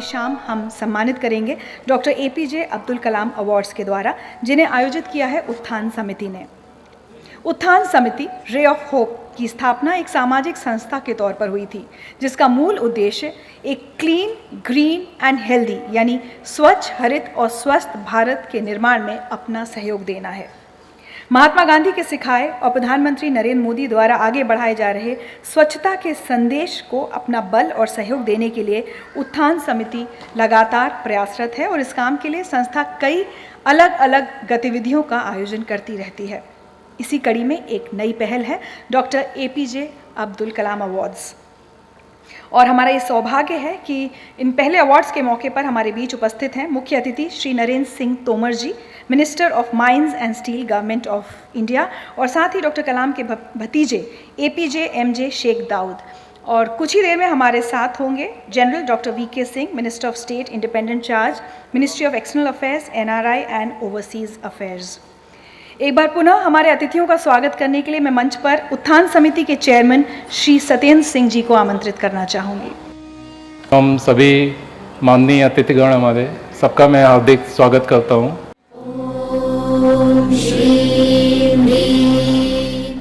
शाम हम सम्मानित करेंगे doctor APJ Abdul Kalam awards के द्वारा, जिन्हें आयोजित किया है उत्थान समिति ने। उत्थान समिति रे ऑफ होप की स्थापना एक सामाजिक संस्था के तौर पर हुई थी, जिसका मूल उद्देश्य एक क्लीन, ग्रीन एंड हेल्दी यानी स्वच्छ, हरित और स्वस्थ भारत के निर्माण में अपना सहयोग देना है। महात्मा गांधी के सिखाए और प्रधानमंत्री नरेंद्र मोदी द्वारा आगे बढ़ाए जा रहे स्वच्छता के संदेश को अपना बल और सहयोग देने के लिए उत्थान समिति लगातार प्रयासरत है और इस काम के लिए संस्था कई अलग अलग गतिविधियों का आयोजन करती रहती है। इसी कड़ी में एक नई पहल है doctor APJ Abdul Kalam awards, और हमारा ये सौभाग्य है कि इन पहले अवार्ड्स के मौके पर हमारे बीच उपस्थित हैं मुख्य अतिथि Shri Narendra Singh Tomar ji, minister of mines and steel, government of India, और साथ ही डॉक्टर कलाम के भतीजे एपीजे एमजे शेख दाऊद। और कुछ ही देर में हमारे साथ होंगे general doctor VK Singh, minister of state, independent charge, ministry of external affairs, NRI and overseas affairs. एक बार पुनः हमारे अतिथियों का स्वागत करने के लिए मैं मंच पर उत्थान समिति के चेयरमैन श्री सत्येंद्र सिंह जी को आमंत्रित करना चाहूँगी। हम सभी माननीय अतिथिगण हमारे सबका मैं हार्दिक स्वागत करता हूँ।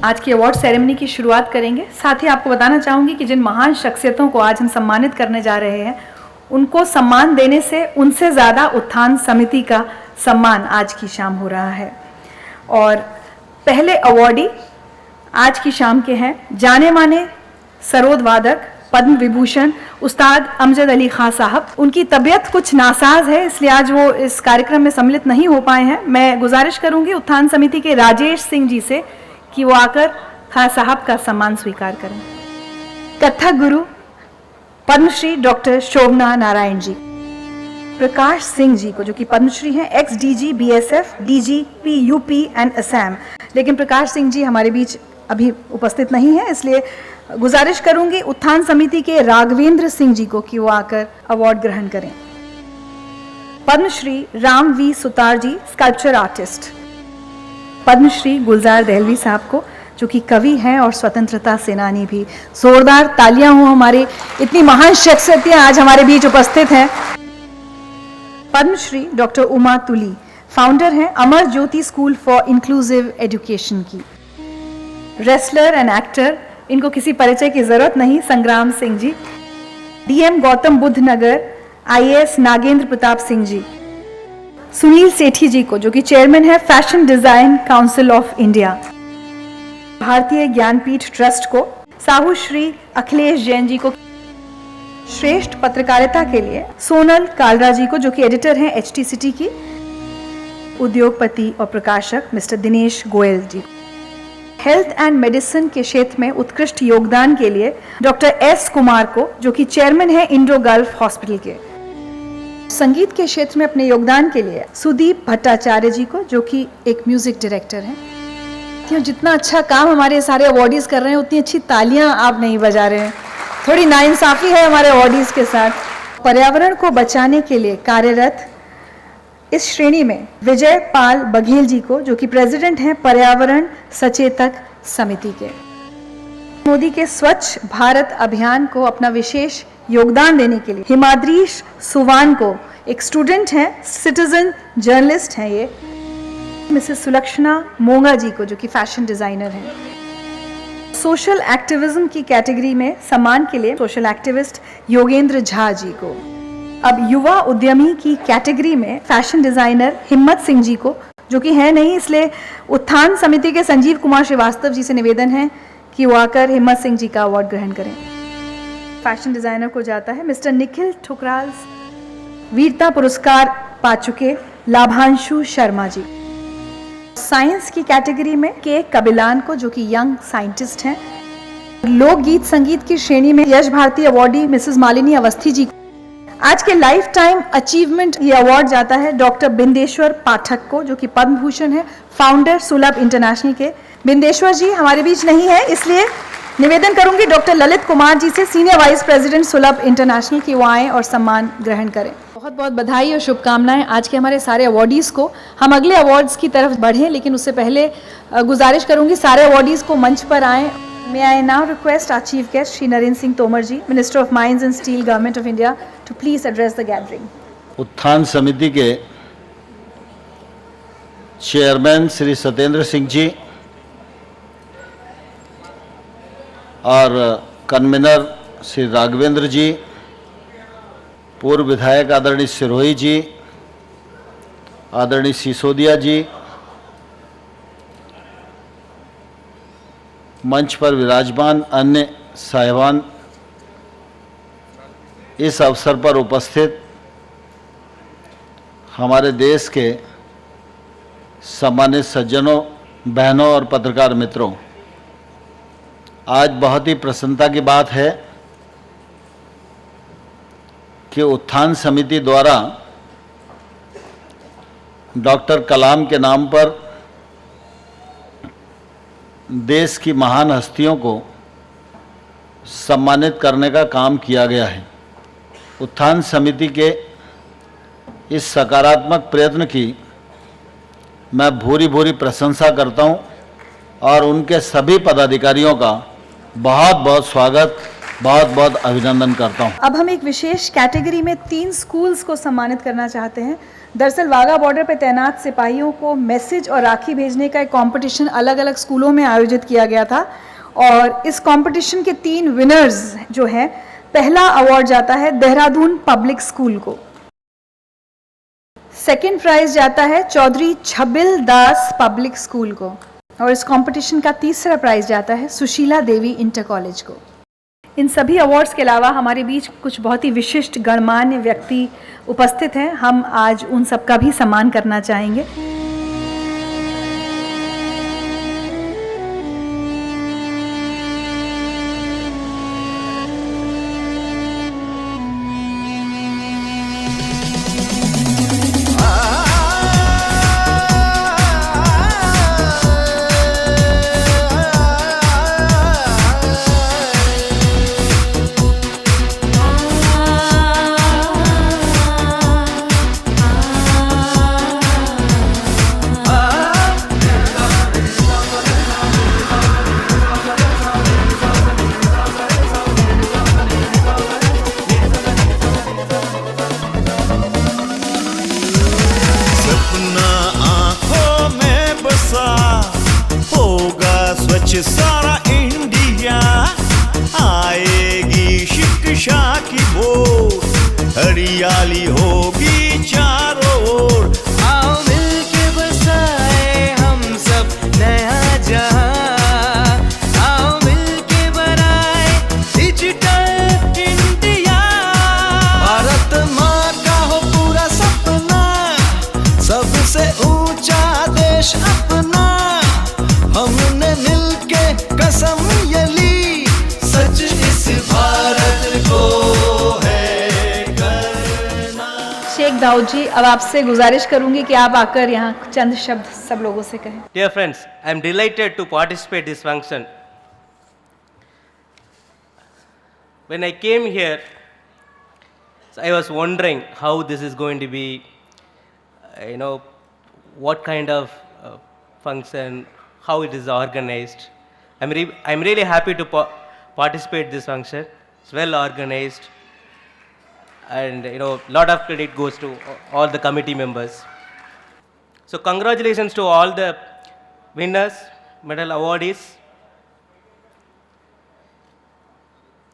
आज की अवार्ड सेरेमनी की शुरुआत करेंगे। साथ ही आपको बताना चाहूँगी कि जिन महान शख्सियतों को आज हम सम्मानित करने जा रहे हैं, उनको सम्मान देने से उनसे ज़्यादा उत्थान समिति का सम्मान आज की शाम हो रहा है। और पहले अवॉर्डी आज की शाम के हैं जाने माने सरोद वादक, पद्म विभूषण उस्ताद अमजद अली खां साहब। उनकी तबीयत कुछ नासाज है, इसलिए आज वो इस कार्यक्रम में सम्मिलित नहीं हो पाए हैं। मैं गुजारिश करूंगी उत्थान समिति के राजेश सिंह जी से कि वो आकर खां साहब का सम्मान स्वीकार करें। कथक गुरु पद्मश्री डॉक्टर शोभना नारायण जी, प्रकाश सिंह जी को जो कि पद्मश्री हैं, x DG BSF, DGP UP and Assam, लेकिन प्रकाश सिंह जी हमारे बीच अभी उपस्थित नहीं है, इसलिए गुजारिश करूंगी उत्थान समिति के राघवेंद्र सिंह जी को कि वो आकर अवार्ड ग्रहण करें। Padma Shri Ram V Sutar ji, sculpture artist. Padma Shri Gulzar Dehlavi साहब को जो कि कवि हैं और स्वतंत्रता सेनानी भी। जोरदार तालियां हो, हमारे इतनी महान शख्सियतें आज हमारे बीच उपस्थित हैं। पद्मश्री डॉक्टर उमा तुली, फाउंडर हैं Amar Jyoti school for inclusive education की। रेसलर एंड एक्टर, इनको किसी परिचय की जरूरत नहीं, संग्राम सिंह जी। डीएम गौतम बुद्ध नगर, आईएएस नागेंद्र प्रताप सिंह जी। सुनील सेठी जी को जो कि चेयरमैन है fashion design council of India. भारतीय ज्ञानपीठ ट्रस्ट को साहू श्री अखिलेश जैन जी को। श्रेष्ठ पत्रकारिता के लिए सोनल कालरा जी को जो कि एडिटर हैं एचटी की। उद्योगपति और प्रकाशक mister Dinesh Goyal ji. Health and medicine के क्षेत्र में उत्कृष्ट योगदान के लिए डॉक्टर एस कुमार को जो कि चेयरमैन है इंडो गल्फ हॉस्पिटल के। संगीत के क्षेत्र में अपने योगदान के लिए सुदीप भट्टाचार्य जी को जो कि एक म्यूजिक डायरेक्टर हैं। जितना अच्छा काम हमारे सारे अवार्डीज कर रहे हैं, उतनी अच्छी तालियां आप नहीं बजा रहे हैं। थोड़ी नाइंसाफी है हमारे अवार्डीज के साथ। पर्यावरण को बचाने के लिए कार्यरत इस श्रेणी में विजय पाल बघेल जी को जो कि प्रेसिडेंट हैं पर्यावरण सचेतक समिति के। मोदी के स्वच्छ भारत अभियान को अपना विशेष योगदान देने के लिए हिमाद्रीश सुवान को, एक स्टूडेंट हैं, सिटीजन जर्नलिस्ट हैं ये। मिसेस सुलक्षणा मोंगा जी को जो कि फैशन डिजाइनर हैं। सोशल एक्टिविज्म की कैटेगरी में सम्मान के लिए सोशल एक्टिविस्ट योगेंद्र झा जी को। अब युवा उद्यमी की कैटेगरी में फैशन डिजाइनर हिम्मत सिंह जी को जो कि है नहीं, इसलिए उत्थान समिति के संजीव कुमार श्रीवास्तव जी से निवेदन है कि वो आकर हिम्मत सिंह जी का अवार्ड ग्रहण करें। फैशन डिजाइनर को जाता है मिस्टर निखिल ठुकराल, वीरता पुरस्कार पा चुके लाभांशु शर्मा जी। साइंस की कैटेगरी में के कबिलान को जो कि यंग साइंटिस्ट हैं। लोकगीत संगीत की श्रेणी में यश भारती अवार्डी मिसेस मालिनी अवस्थी जी। आज के लाइफ टाइम अचीवमेंट ये अवार्ड जाता है डॉक्टर बिंदेश्वर पाठक को जो कि पद्म भूषण है, फाउंडर सुलभ इंटरनेशनल के। बिंदेश्वर जी हमारे बीच नहीं है, इसलिए निवेदन करूंगी डॉक्टर ललित कुमार जी से, सीनियर वाइस प्रेसिडेंट सुलभ इंटरनेशनल, की वो आएँ और सम्मान ग्रहण करें। बहुत बहुत बधाई और शुभकामनाएं आज के हमारे सारे अवार्डीज़ को। हम अगले अवार्ड्स की तरफ बढ़ें, लेकिन उससे पहले गुजारिश करूंगी सारे अवार्डीज़ को मंच पर आएँ। May I now request our chief guest, Shri Narendra Singh Tomar ji, Minister of Mines and Steel, Government of India, to please address the gathering. उत्थान समिति के चेयरमैन श्री सत्येंद्र सिंह जी और कन्वीनर श्री राघवेंद्र जी, पूर्व विधायक आदरणीय सिरोही जी, आदरणीय सिसोदिया जी, मंच पर विराजमान अन्य साहिबान, इस अवसर पर उपस्थित हमारे देश के सम्मानित सज्जनों, बहनों और पत्रकार मित्रों, आज बहुत ही प्रसन्नता की बात है कि उत्थान समिति द्वारा डॉक्टर कलाम के नाम पर देश की महान हस्तियों को सम्मानित करने का काम किया गया है। उत्थान समिति के इस सकारात्मक प्रयत्न की मैं भूरी भूरी प्रशंसा करता हूं और उनके सभी पदाधिकारियों का बहुत बहुत स्वागत, बहुत बहुत अभिनंदन करता हूं। अब हम एक विशेष कैटेगरी में 3 स्कूल्स को सम्मानित करना चाहते हैं। दरअसल वाघा बॉर्डर पर तैनात सिपाहियों को मैसेज और राखी भेजने का एक कंपटीशन अलग अलग स्कूलों में आयोजित किया गया था और इस कंपटीशन के 3 विनर्स जो हैं, पहला अवार्ड जाता है देहरादून पब्लिक स्कूल को, सेकंड प्राइज जाता है चौधरी छबिल दास पब्लिक स्कूल को और इस कंपटीशन का तीसरा प्राइज जाता है सुशीला देवी इंटर कॉलेज को। इन सभी अवार्ड्स के अलावा हमारे बीच कुछ बहुत ही विशिष्ट गणमान्य व्यक्ति उपस्थित हैं। हम आज उन सबका भी सम्मान करना चाहेंगे। सारा इंडिया आएगी शिक्षा की वोट, हरियाली होगी चारों ओर। आओ मिलके बसाए हम सब नया जहां, आओ मिलके बनाए डिजिटल इंडिया। भारत माँ का हो पूरा सपना, सबसे ऊंचा देश अपना, हमने मिलके कसम ये ली, सच इस भारत को है करना। शेख दाऊद जी, अब आपसे गुजारिश करूंगी कि आप आकर यहाँ चंद शब्द सब लोगों से कहें। Dear friends, I am delighted to participate this function. When I came here, I was wondering how this is going to be, what kind of function, how it is organized. I'm really happy to participate this function. It's well organized, and lot of credit goes to all the committee members. So congratulations to all the winners, medal awardees.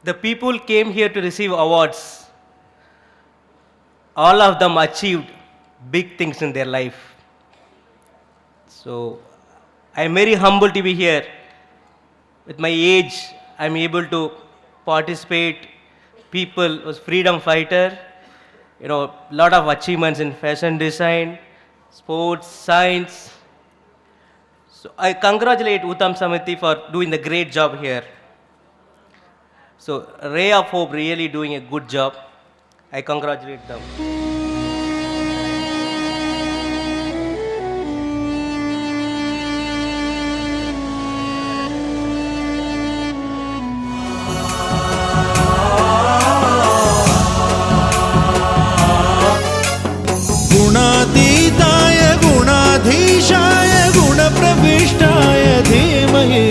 The people came here to receive awards. All of them achieved big things in their life. So I am very humbled to be here. With my age, I am able to participate. People was freedom fighter, lot of achievements in fashion design, sports, science. So I congratulate Uttham Samiti for doing the great job here. So Ray of Hope really doing a good job. I congratulate them. गुणातीताय गुणाधीशाय गुणप्रविष्टाय धीमहि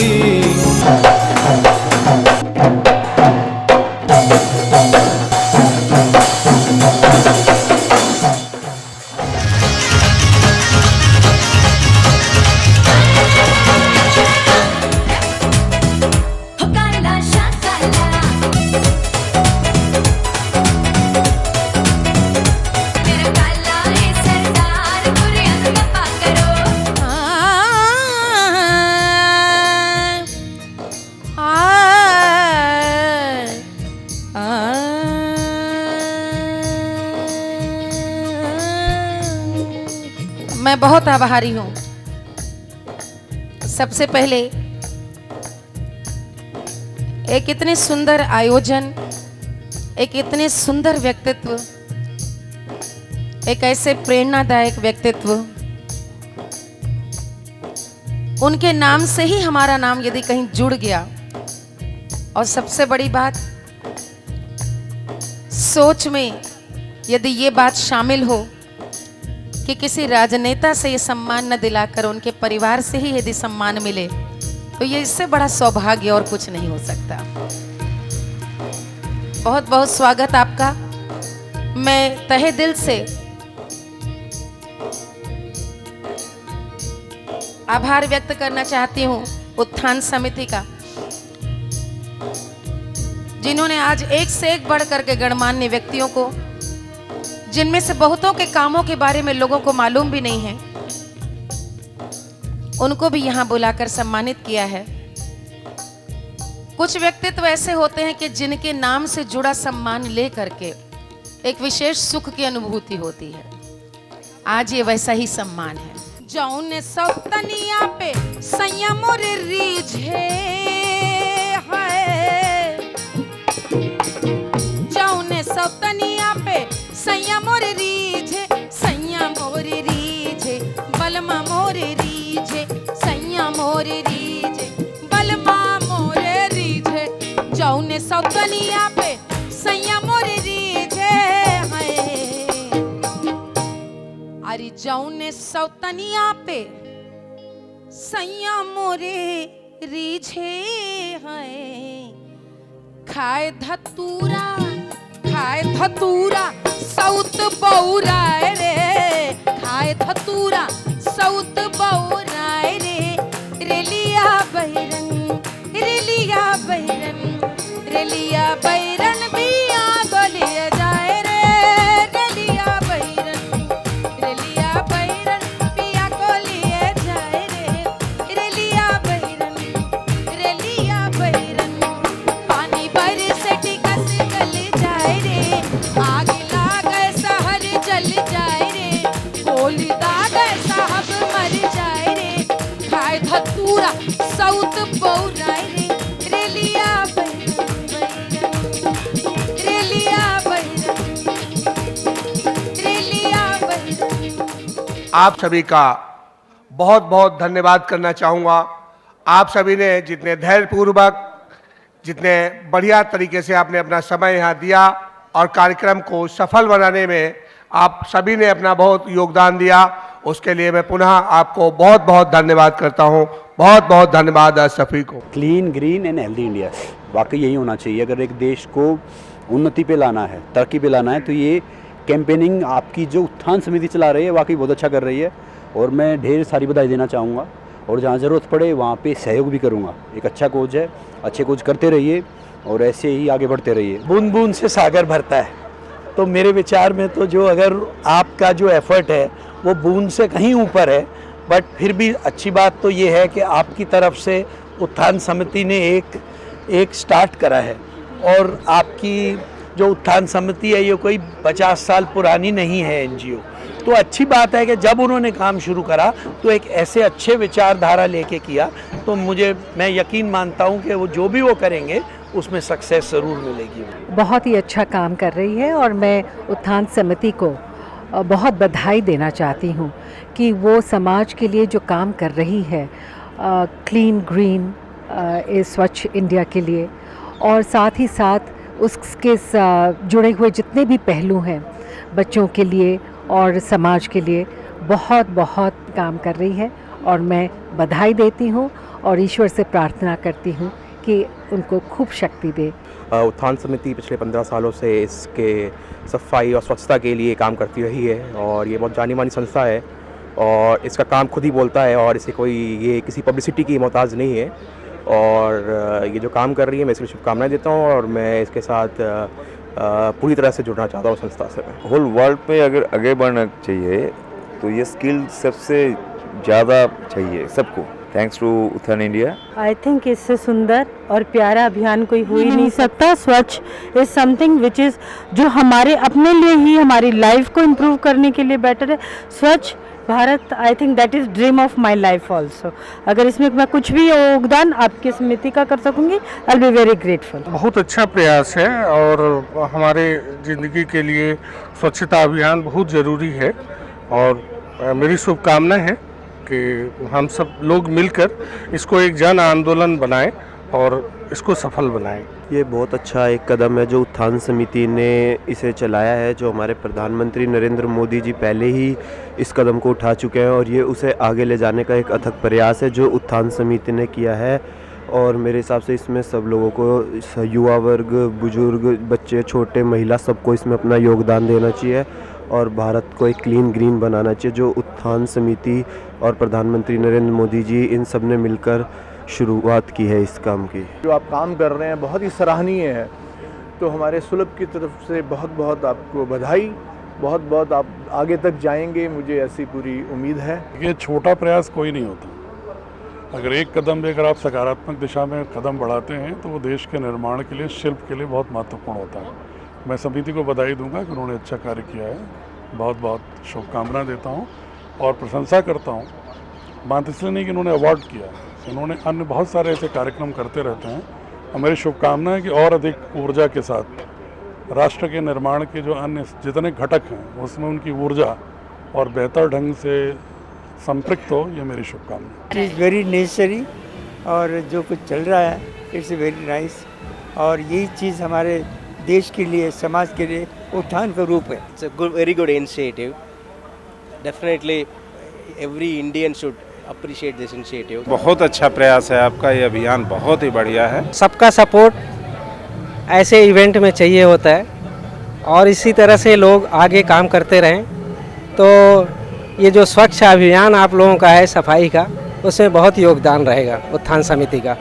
मैं बहुत आभारी हूं। सबसे पहले एक इतने सुंदर आयोजन, एक इतने सुंदर व्यक्तित्व, एक ऐसे प्रेरणादायक व्यक्तित्व, उनके नाम से ही हमारा नाम यदि कहीं जुड़ गया, और सबसे बड़ी बात, सोच में यदि ये बात शामिल हो कि किसी राजनेता से ये सम्मान न दिलाकर उनके परिवार से ही यदि सम्मान मिले, तो ये इससे बड़ा सौभाग्य और कुछ नहीं हो सकता। बहुत बहुत स्वागत आपका। मैं तहे दिल से आभार व्यक्त करना चाहती हूँ उत्थान समिति का, जिन्होंने आज एक से एक बढ़ करके गणमान्य व्यक्तियों को, जिनमें से बहुतों के कामों के बारे में लोगों को मालूम भी नहीं है, उनको भी यहां बुलाकर सम्मानित किया है। कुछ व्यक्तित्व ऐसे होते हैं कि जिनके नाम से जुड़ा सम्मान ले करके एक विशेष सुख की अनुभूति होती है। आज ये वैसा ही सम्मान है। जौन सौतनिया पे संयम और रीझे है, जौन सौतनिया पे संयम और रीझे, संयम और रीझे, बलमा मोर रीझे, संयम और रीझे, बलमा मोर रीझे, जौन सौतनिया पे संयम और रीझे है, अरे जौन सौतनिया पे संयम और रीझे है, खाए धतूरा, खाए धतूरा सौत बौरा रे, खाए धतूरा सौत बौरा रे, रेलिया बैरन, रेलिया बैरन, रेलिया बैरन बिया गलिया जाए रे, रेलिया बैरन, रेलिया बैरन बिया गलिया जाए रे, रेलिया बैरन, रेलिया बैरन, पानी बरसे टिकस गल जाए रे, आग लागे सहर जल जाए रे, गोली दागे साहब मर जाए रे, खाए धतूरा सौत बौराए रे, रेलिया बैरन, रेलिया बैरन, रेलिया बैरन। आप सभी का बहुत बहुत धन्यवाद करना चाहूँगा। आप सभी ने जितने धैर्यपूर्वक, जितने बढ़िया तरीके से आपने अपना समय यहाँ दिया और कार्यक्रम को सफल बनाने में आप सभी ने अपना बहुत योगदान दिया, उसके लिए मैं पुनः आपको बहुत बहुत धन्यवाद करता हूँ। बहुत बहुत धन्यवाद आप सभी को। Clean, green and healthy India, वाकई यही होना चाहिए। अगर एक देश को उन्नति पे लाना है, तरक्की पे लाना है, तो ये कैंपेनिंग आपकी जो उत्थान समिति चला रही है वाकई बहुत अच्छा कर रही है, और मैं ढेर सारी बधाई देना चाहूँगा। और जहाँ ज़रूरत पड़े वहाँ पे सहयोग भी करूँगा। एक अच्छा कोच है, अच्छे कोच करते रहिए और ऐसे ही आगे बढ़ते रहिए। बूंद बूंद से सागर भरता है, तो मेरे विचार में तो जो अगर आपका जो एफर्ट है वो बूंद से कहीं ऊपर है, बट फिर भी अच्छी बात तो ये है कि आपकी तरफ से उत्थान समिति ने एक स्टार्ट करा है, और आपकी जो उत्थान समिति है ये कोई 50 साल पुरानी नहीं है एनजीओ। तो अच्छी बात है कि जब उन्होंने काम शुरू करा तो एक ऐसे अच्छे विचारधारा लेके किया, तो मैं यकीन मानता हूँ कि वो जो भी वो करेंगे उसमें सक्सेस ज़रूर मिलेगी। बहुत ही अच्छा काम कर रही है, और मैं उत्थान समिति को बहुत बधाई देना चाहती हूँ कि वो समाज के लिए जो काम कर रही है, क्लीन ग्रीन स्वच्छ इंडिया के लिए, और साथ ही साथ उसके जुड़े हुए जितने भी पहलू हैं बच्चों के लिए और समाज के लिए, बहुत बहुत काम कर रही है। और मैं बधाई देती हूँ और ईश्वर से प्रार्थना करती हूँ कि उनको खूब शक्ति दे। उत्थान समिति पिछले 15 सालों से इसके सफाई और स्वच्छता के लिए काम करती रही है, और ये बहुत जानी मानी संस्था है, और इसका काम खुद ही बोलता है, और इसे ये किसी पब्लिसिटी की मोहताज नहीं है। और ये जो काम कर रही है मैं इसलिए शुभकामनाएं देता हूँ, और मैं इसके साथ पूरी तरह से जुड़ना चाहता हूँ संस्था से। होल वर्ल्ड पे अगर आगे बढ़ना चाहिए तो ये स्किल सबसे ज़्यादा चाहिए सबको। थैंक्स टू उत्थान इंडिया। आई थिंक इससे सुंदर और प्यारा अभियान कोई हो ही नहीं सकता। स्वच्छ इज समथिंग विच इज़ जो हमारे अपने लिए ही हमारी लाइफ को इम्प्रूव करने के लिए बेटर है। स्वच्छ Bharat, I think that is dream of my life also. अगर इसमें मैं कुछ भी योगदान आपकी समिति का कर सकूंगी, I will be very grateful. बहुत अच्छा प्रयास है और हमारे ज़िंदगी के लिए स्वच्छता अभियान बहुत ज़रूरी है और मेरी शुभकामना है कि हम सब लोग मिलकर इसको एक जन आंदोलन बनाएं और इसको सफल बनाएं। ये बहुत अच्छा एक कदम है जो उत्थान समिति ने इसे चलाया है, जो हमारे प्रधानमंत्री नरेंद्र मोदी जी पहले ही इस कदम को उठा चुके हैं और ये उसे आगे ले जाने का एक अथक प्रयास है जो उत्थान समिति ने किया है। और मेरे हिसाब से इसमें सब लोगों को, युवा वर्ग, बुजुर्ग, बच्चे, छोटे, महिला, सबको इसमें अपना योगदान देना चाहिए और भारत को एक क्लीन ग्रीन बनाना चाहिए, जो उत्थान समिति और प्रधानमंत्री नरेंद्र मोदी जी इन सब ने मिलकर शुरुआत की है इस काम की। जो आप काम कर रहे हैं बहुत ही सराहनीय है, तो हमारे सुलभ की तरफ से बहुत बहुत आपको बधाई, बहुत बहुत आप आगे तक जाएंगे, मुझे ऐसी पूरी उम्मीद है। ये छोटा प्रयास कोई नहीं होता, अगर एक कदम भी अगर आप सकारात्मक दिशा में कदम बढ़ाते हैं तो वो देश के निर्माण के लिए, शिल्प के लिए बहुत महत्वपूर्ण होता है। मैं समिति को बधाई दूंगा कि उन्होंने अच्छा कार्य किया है, बहुत बहुत शुभकामनाएं देता हूं और प्रशंसा करता हूं। बात इसलिए नहीं कि इन्होंने अवार्ड किया, इन्होंने अन्य बहुत सारे ऐसे कार्यक्रम करते रहते हैं और मेरी शुभकामना है कि और अधिक ऊर्जा के साथ राष्ट्र के निर्माण के जो अन्य जितने घटक हैं उसमें उनकी ऊर्जा और बेहतर ढंग से संपृक्त हो, ये मेरी शुभकामना। इट इज़ वेरी नेसेसरी और जो कुछ चल रहा है इट्स वेरी नाइस और यही चीज़ हमारे देश के लिए, समाज के लिए उत्थान का रूप है। It's a good, very good initiative. Definitely, every Indian should appreciate this initiative. बहुत अच्छा प्रयास है आपका, ये अभियान बहुत ही बढ़िया है। सबका सपोर्ट ऐसे इवेंट में चाहिए होता है और इसी तरह से लोग आगे काम करते रहें, तो ये जो स्वच्छ अभियान आप लोगों का है सफाई का, उसमें बहुत योगदान रहेगा उत्थान समिति का।